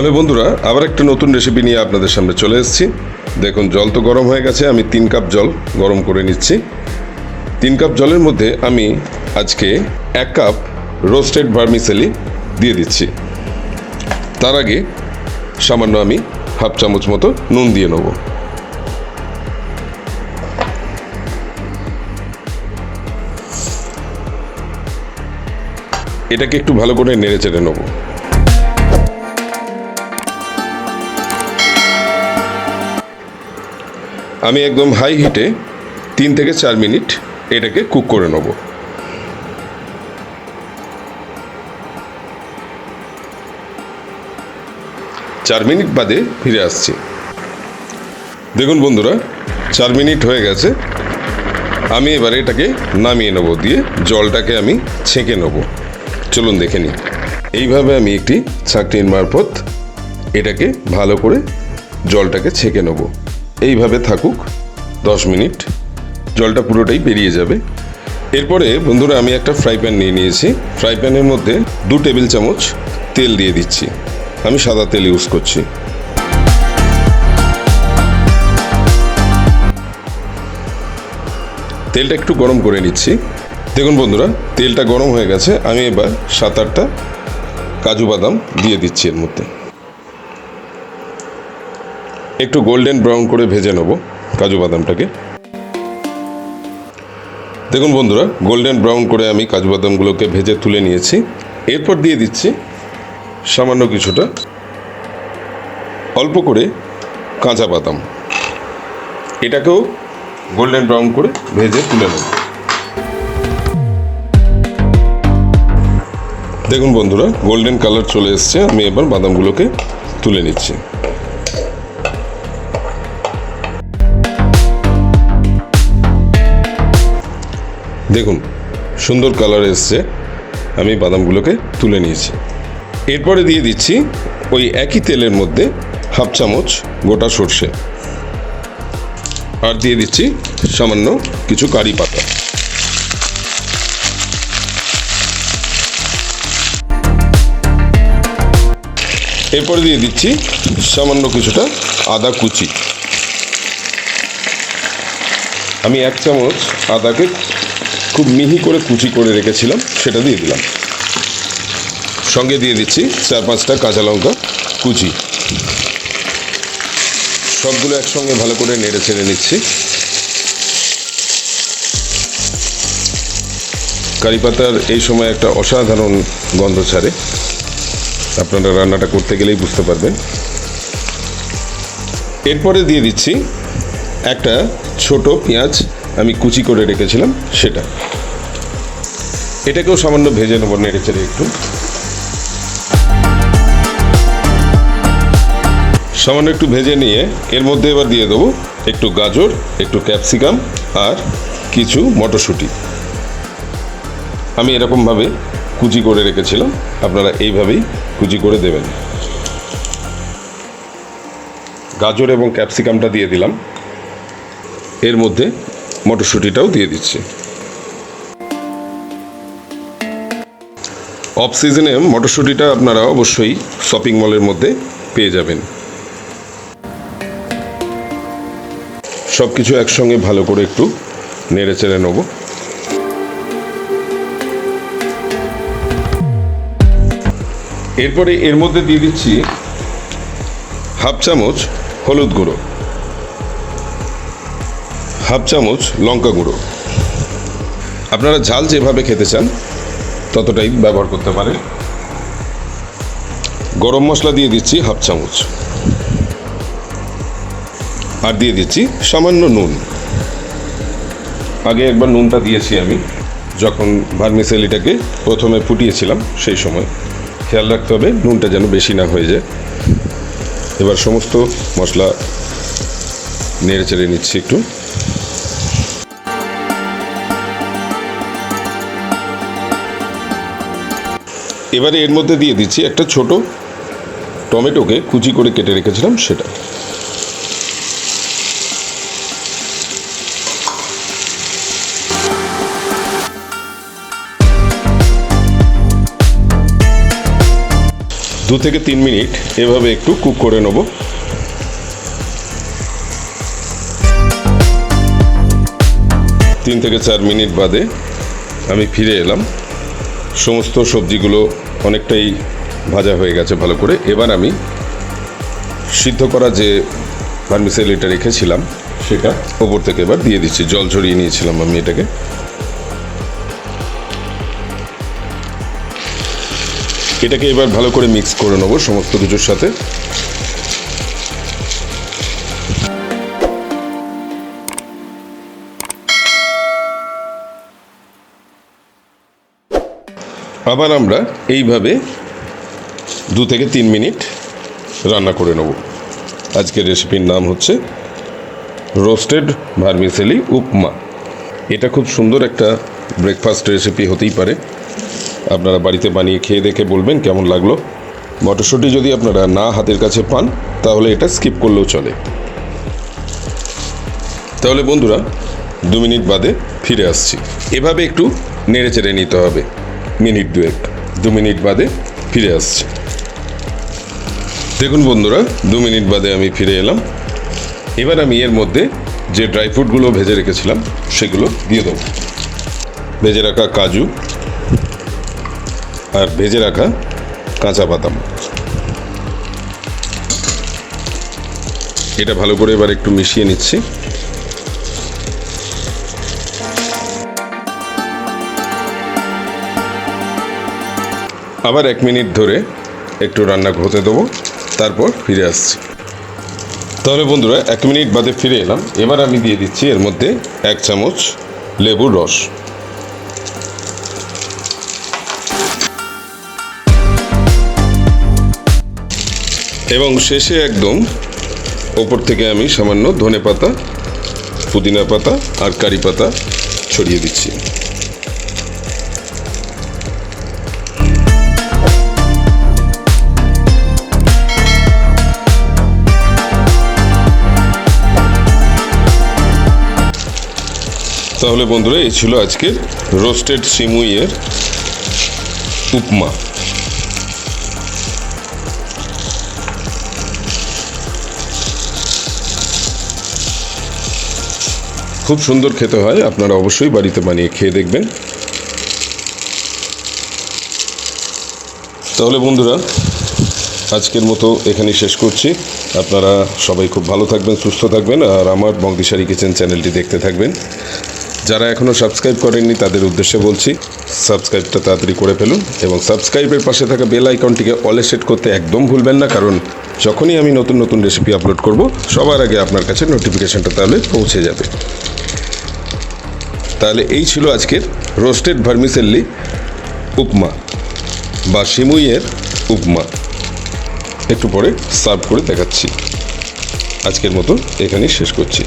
তাহলে বন্ধুরা আবার একটা নতুন রেসিপি নিয়ে আপনাদের সামনে চলে এসেছি। দেখুন, জল তো গরম হয়ে গেছে। আমি 3 কাপ জল গরম করে নিচ্ছি। 3 কাপ জলের মধ্যে আমি আজকে 1 কাপ রোস্টেড ভার্মিসেলি দিয়ে দিচ্ছি। তার আগে সামান্য আমি হাফ চামচ মতো নুন দিয়ে নেব। এটাকে একটু ভালো করে নেড়ে চেড়ে নেব। আমি একদম হাই হিটে 3 থেকে 4 মিনিট এটাকে কুক করে নেব। চার মিনিট বাদে ফিরে আসছি। দেখুন বন্ধুরা, 4 মিনিট হয়ে গেছে। আমি এবারে এটাকে নামিয়ে নেব, দিয়ে জলটাকে আমি ছেঁকে নেব। চলুন দেখে নিই। এইভাবে আমি একটি ছাঁকনির মারফত এটাকে ভালো করে জলটাকে ছেঁকে নেব। এইভাবে থাকুক 10 মিনিট, জলটা পুরোটাই বেরিয়ে যাবে। এরপরে বন্ধুরা আমি একটা ফ্রাই প্যান নিয়ে নিয়েছি। ফ্রাই প্যানের মধ্যে 2 টেবিল চামচ তেল দিয়ে দিচ্ছি। আমি সাদা তেল ইউজ করছি। তেলটা একটু গরম করে নিচ্ছি। দেখুন বন্ধুরা, তেলটা গরম হয়ে গেছে। আমি এবার 7-8টা কাজু বাদাম দিয়ে দিচ্ছি এর মধ্যে। একটু গোল্ডেন ব্রাউন করে ভেজে নেব কাজু বাদামটাকে। দেখুন বন্ধুরা, গোল্ডেন ব্রাউন করে আমি কাজু বাদামগুলোকে ভেজে তুলে নিয়েছি। এরপর দিয়ে দিচ্ছি সামান্য কিছুটা অল্প করে কাঁচা বাদাম। এটাকেও গোল্ডেন ব্রাউন করে ভেজে তুলে নেব। দেখুন বন্ধুরা, গোল্ডেন কালার চলে এসছে। আমি এবার বাদামগুলোকে তুলে নিচ্ছি। দেখুন সুন্দর কালার এসছে। আমি বাদামগুলোকে তুলে নিয়েছি। এরপরে দিয়ে দিচ্ছি ওই একই তেলের মধ্যে হাফ চামচ গোটা সর্ষে, আর দিয়ে দিচ্ছি সামান্য কিছু কারি পাতা। এরপরে দিয়ে দিচ্ছি সামান্য কিছুটা আদা কুচি। আমি 1 চামচ আদাকে খুব মিহি করে কুচি করে রেখেছিলাম, সেটা দিয়ে দিলাম। সঙ্গে দিয়ে দিচ্ছি 4-5টা কাঁচা লঙ্কা কুচি। সবগুলো একসঙ্গে ভালো করে নেড়ে ছেড়ে নিচ্ছি। কারি পাতার এই সময় একটা অসাধারণ গন্ধ ছাড়ে। আপনারা রান্নাটা করতে গেলেই বুঝতে পারবেন। এরপরে দিয়ে দিচ্ছি একটা ছোট পেঁয়াজ আমি কুচি করে রেখেছিলাম, সেটা। এটাকেও সামান্য ভেজে নেব নেড়ে চেড়ে একটু। সামান্য একটু ভেজে নিয়ে এর মধ্যে এবার দিয়ে দেবো একটু গাজর, একটু ক্যাপসিকাম আর কিছু মটরশুঁটি। আমি এরকমভাবে কুচি করে রেখেছিলাম, আপনারা এইভাবেই কুচি করে দেবেন। গাজর এবং ক্যাপসিকামটা দিয়ে দিলাম। এর মধ্যে মটরশুঁটিটাও দিয়ে দিচ্ছি। অফ সিজনে মটরশুঁটিটা আপনারা অবশ্যই শপিং মলের মধ্যে পেয়ে যাবেন। সব কিছু একসঙ্গে ভালো করে একটু নেড়ে চেড়ে নেব। এরপরে এর মধ্যে দিয়ে দিচ্ছি হাফ চামচ হলুদ গুঁড়ো, হাফ চামচ লঙ্কা গুঁড়ো। আপনারা ঝাল যেভাবে খেতে চান ততটাই ব্যবহার করতে পারেন। গরম মশলা দিয়ে দিচ্ছি হাফ চামচ, আর দিয়ে দিচ্ছি সামান্য নুন। আগে একবার নুনটা দিয়েছি আমি যখন ভার্মিসেলিটাকে প্রথমে ফুটিয়েছিলাম, সেই সময়। খেয়াল রাখতে হবে নুনটা যেন বেশি না হয়ে যায়। এবার সমস্ত মশলা নেড়ে চেড়ে নিচ্ছি একটু। এবারে এর মধ্যে দিয়ে দিচ্ছি একটা ছোট টমেটোকে কুচি করে কেটে রেখেছিলাম, সেটা। 2 থেকে 3 মিনিট এভাবে একটু কুক করে নেব। তিন থেকে 4 মিনিট বাদে আমি ফিরে এলাম। সমস্ত সবজিগুলো অনেকটাই ভাজা হয়ে গেছে ভালো করে। এবার আমি সিদ্ধ করা যে ভার্মিসেলিটা রেখেছিলাম সেটা ওপর থেকে এবার দিয়ে দিচ্ছি। জল ঝরিয়ে নিয়েছিলাম আমি এটাকে। এটাকে এবার ভালো করে মিক্স করে নেবো সমস্ত কিছুর সাথে। আবার আমরা এইভাবে 2 থেকে 3 মিনিট রান্না করে নেব। আজকের রেসিপির নাম হচ্ছে রোস্টেড ভার্মিসেলি উপমা। এটা খুব সুন্দর একটা ব্রেকফাস্ট রেসিপি হতেই পারে। আপনারা বাড়িতে বানিয়ে খেয়ে দেখে বলবেন কেমন লাগলো। মটরশুঁটি যদি আপনারা না হাতের কাছে পান তাহলে এটা স্কিপ করলেও চলে। তাহলে বন্ধুরা 2 মিনিট বাদে ফিরে আসছি। এভাবে একটু নেড়ে চেড়ে নিতে হবে মিনিট 2 মিনিট বাদে ফিরে আসছি। দেখুন বন্ধুরা 2 মিনিট বাদে আমি ফিরে এলাম। এবার আমি এর মধ্যে যে ড্রাই ফ্রুটগুলো ভেজে রেখেছিলাম সেগুলো দিয়ে দেবো। ভেজে রাখা কাজু আর ভেজে রাখা কাঁচা বাদাম। এটা ভালো করে এবার একটু মিশিয়ে নিচ্ছি। আবার 1 মিনিট ধরে একটু রান্না হতে দেবো, তারপর ফিরে আসছি। তাহলে বন্ধুরা 1 মিনিট বাদে ফিরে এলাম। এবার আমি দিয়ে দিচ্ছি এর মধ্যে 1 চামচ লেবুর রস। এবং শেষে একদম ওপর থেকে আমি সামান্য ধনেপাতা, পুদিনা পাতা আর কারি পাতা ছড়িয়ে দিচ্ছি। তাহলে বন্ধুরা এই ছিল আজকের রোস্টেড সিমুইয়ের উপমা। খুব সুন্দর খেতে হয়, আপনারা অবশ্যই বাড়িতে বানিয়ে খেয়ে দেখবেন। তাহলে বন্ধুরা আজকের মতো এখানেই শেষ করছি। আপনারা সবাই খুব ভালো থাকবেন, সুস্থ থাকবেন, আর আমার বংদিশারি কিচেন চ্যানেলটি দেখতে থাকবেন। যারা এখনও সাবস্ক্রাইব করেননি তাদের উদ্দেশ্যে বলছি, সাবস্ক্রাইবটা তাড়াতাড়ি করে ফেলুন এবং সাবস্ক্রাইবের পাশে থাকা বেল আইকনটিকে অলে সেট করতে একদম ভুলবেন না, কারণ যখনই আমি নতুন নতুন রেসিপি আপলোড করব সবার আগে আপনার কাছে নোটিফিকেশনটা তাহলে পৌঁছে যাবে। তাহলে এই ছিল আজকের রোস্টেড ভার্মিসেলি উপমা বা সিমুইয়ের উপমা। একটু পরে সার্ভ করে দেখাচ্ছি। আজকের মতো এখানেই শেষ করছি।